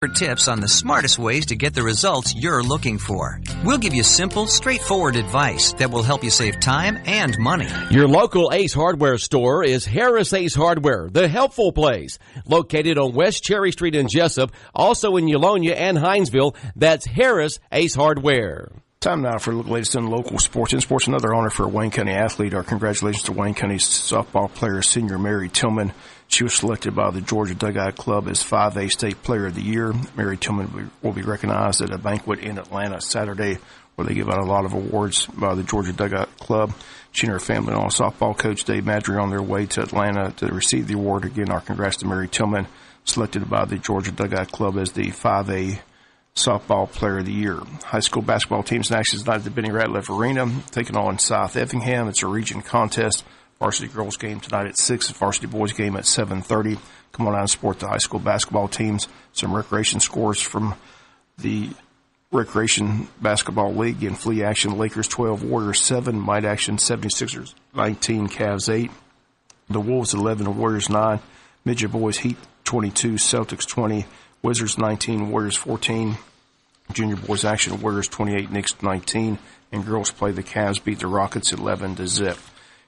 Tips on the smartest ways to get the results you're looking for. We'll give you simple, straightforward advice that will help you save time and money. Your local Ace Hardware store is Harris Ace Hardware, the helpful place. Located on West Cherry Street in Jesup, also in Eulonia and Hinesville. That's Harris Ace Hardware. Time now for the latest in local sports. In sports, another honor for a Wayne County athlete. Our congratulations to Wayne County softball player, senior Mary Tillman. She was selected by the Georgia Dugout Club as 5A State Player of the Year. Mary Tillman will be recognized at a banquet in Atlanta Saturday where they give out a lot of awards by the Georgia Dugout Club. She and her family and softball coach Dave Madry on their way to Atlanta to receive the award. Again, our congrats to Mary Tillman, selected by the Georgia Dugout Club as the 5A Softball Player of the Year. High school basketball teams in action tonight at the Benny Ratliff Arena, taking on South Effingham. It's a region contest. Varsity girls game tonight at 6, varsity boys game at 7:30. Come on out and support the high school basketball teams. Some recreation scores from the Recreation Basketball League. In flea action, Lakers 12, Warriors 7, Might action 76ers 19, Cavs 8. The Wolves 11, Warriors 9. Midget boys Heat 22, Celtics 20, Wizards 19, Warriors 14. Junior boys action, Warriors 28, Knicks 19. And girls play the Cavs beat the Rockets 11-0.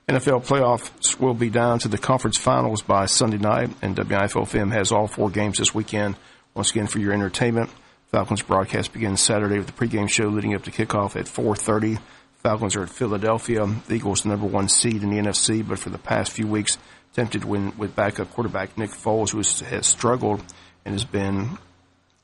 NFL playoffs will be down to the conference finals by Sunday night, and WIFO FM has all 4 games this weekend. Once again, for your entertainment, Falcons broadcast begins Saturday with the pregame show leading up to kickoff at 4:30. Falcons are at Philadelphia. The Eagles, the number 1 seed in the NFC, but for the past few weeks, tempted to win with backup quarterback Nick Foles, who has struggled and has been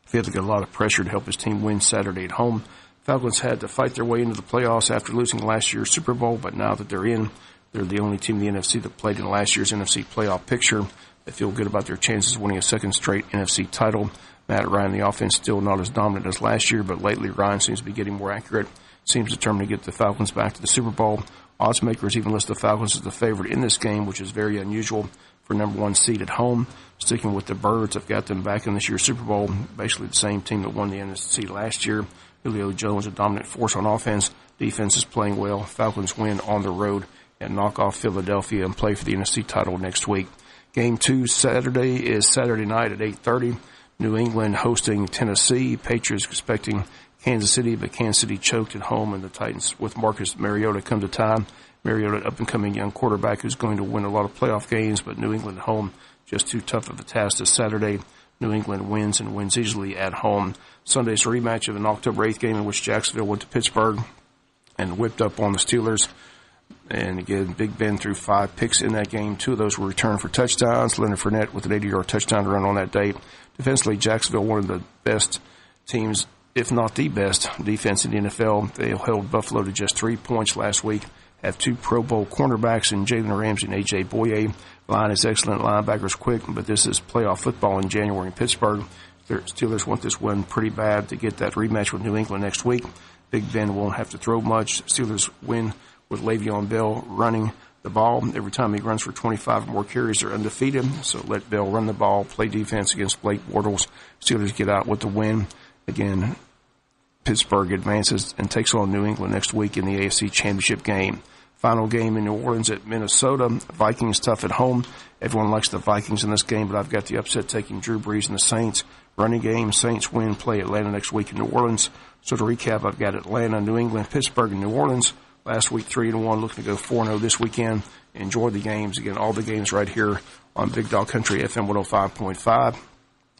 feeling a lot of pressure to help his team win Saturday at home. Falcons had to fight their way into the playoffs after losing last year's Super Bowl, but now that they're in, they're the only team in the NFC that played in last year's NFC playoff picture. They feel good about their chances of winning a second straight NFC title. Matt Ryan, the offense, still not as dominant as last year, but lately Ryan seems to be getting more accurate. Seems determined to get the Falcons back to the Super Bowl. Odds makers even list the Falcons as the favorite in this game, which is very unusual for number 1 seed at home. Sticking with the Birds, I've got them back in this year's Super Bowl, basically the same team that won the NFC last year. Julio Jones, a dominant force on offense. Defense is playing well. Falcons win on the road and knock off Philadelphia and play for the NFC title next week. Game 2 Saturday is Saturday night at 8:30. New England hosting Tennessee. Patriots expecting Kansas City, but Kansas City choked at home, and the Titans with Marcus Mariota come to time. Mariota, up-and-coming young quarterback who's going to win a lot of playoff games, but New England at home just too tough of a task this Saturday. New England wins and wins easily at home. Sunday's a rematch of an October 8th game in which Jacksonville went to Pittsburgh and whipped up on the Steelers. And again, Big Ben threw 5 picks in that game. 2 of those were returned for touchdowns. Leonard Fournette with an 80-yard touchdown run on that day. Defensively, Jacksonville, one of the best teams, if not the best defense in the NFL. They held Buffalo to just 3 points last week. Have 2 Pro Bowl cornerbacks in Jalen Ramsey and A.J. Boye. Line is excellent. Linebackers quick, but this is playoff football in January in Pittsburgh. The Steelers want this one pretty bad to get that rematch with New England next week. Big Ben won't have to throw much. Steelers win with Le'Veon Bell running the ball. Every time he runs for 25 or more carries, they're undefeated. So let Bell run the ball, play defense against Blake Bortles. Steelers get out with the win. Again, Pittsburgh advances and takes on New England next week in the AFC Championship game. Final game in New Orleans at Minnesota. Vikings tough at home. Everyone likes the Vikings in this game, but I've got the upset taking Drew Brees and the Saints. Running game, Saints win, play Atlanta next week in New Orleans. So to recap, I've got Atlanta, New England, Pittsburgh, and New Orleans. Last week, 3-1, looking to go 4-0 this weekend. Enjoy the games. Again, all the games right here on Big Dog Country FM 105.5.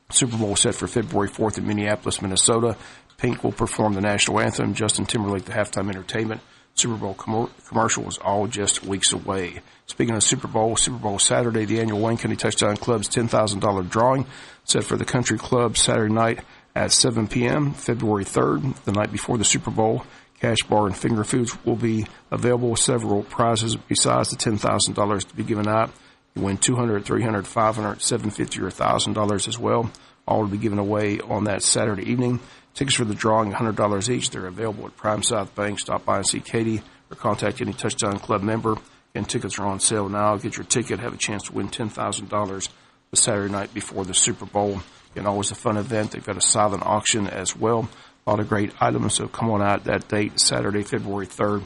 Super Bowl set for February 4th in Minneapolis, Minnesota. Pink will perform the national anthem. Justin Timberlake, the halftime entertainment. Super Bowl commercial is all just weeks away. Speaking of Super Bowl Saturday, the annual Wayne County Touchdown Club's $10,000 drawing set for the Country Club Saturday night at 7 p.m., February 3rd, the night before the Super Bowl. Cash bar and finger foods will be available. Several prizes besides the $10,000 to be given out. You win $200, $300, $500, $750, or $1,000 as well. All will be given away on that Saturday evening. Tickets for the drawing, $100 each. They're available at Prime South Bank. Stop by and see Katie or contact any Touchdown Club member. And tickets are on sale now. Get your ticket. Have a chance to win $10,000 the Saturday night before the Super Bowl. And always a fun event. They've got a silent auction as well. A lot of great items. So come on out that date, Saturday, February 3rd.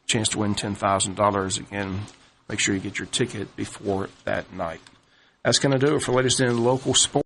Chance to win $10,000. Again, make sure you get your ticket before that night. That's going to do it for latest in local sports.